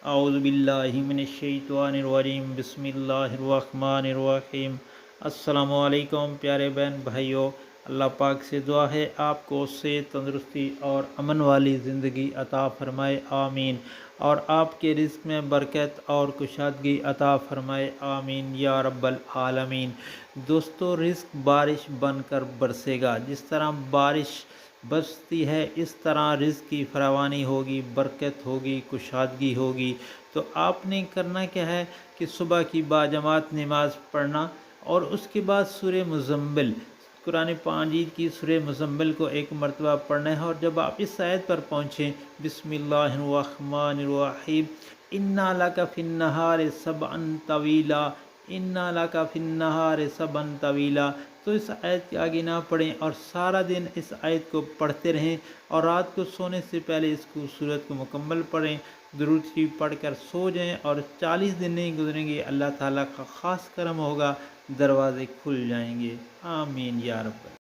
اعوذ باللہ من الشیطان الرجیم، بسم اللہ الرحمن الرحیم۔ السلام علیکم پیارے بہن بھائیوں، اللہ پاک سے دعا ہے آپ کو صحت، تندرستی اور امن والی زندگی عطا فرمائے، آمین۔ اور آپ کے رزق میں برکت اور کشادگی عطا فرمائے، آمین یا رب العالمین۔ دوستو، رزق بارش بن کر برسے گا۔ جس طرح بارش برستی ہے اس طرح رزق کی فراوانی ہوگی، برکت ہوگی، کشادگی ہوگی۔ تو آپ نے کرنا کیا ہے کہ صبح کی باجماعت نماز پڑھنا، اور اس کے بعد سورہ مزمل، قرآن مجید کی سورہ مزمل کو ایک مرتبہ پڑھنا ہے۔ اور جب آپ اس آیت پر پہنچیں، بسم اللہ الرحمن الرحیم، اِنَّا لَكَ فِي النَّهَارِ سَبْحًا طَوِيلًا، اِنَّا لَكَ فِي النَّهَارِ سَبْحًا طَوِيلًا۔ تو اس آیت کے آگے نہ پڑھیں اور سارا دن اس آیت کو پڑھتے رہیں، اور رات کو سونے سے پہلے اس صورت کو مکمل پڑھیں، درود شریف پڑھ کر سو جائیں، اور 40 دن نہیں گزریں گے، اللہ تعالیٰ کا خاص کرم ہوگا، دروازے کھل جائیں گے، آمین یا رب۔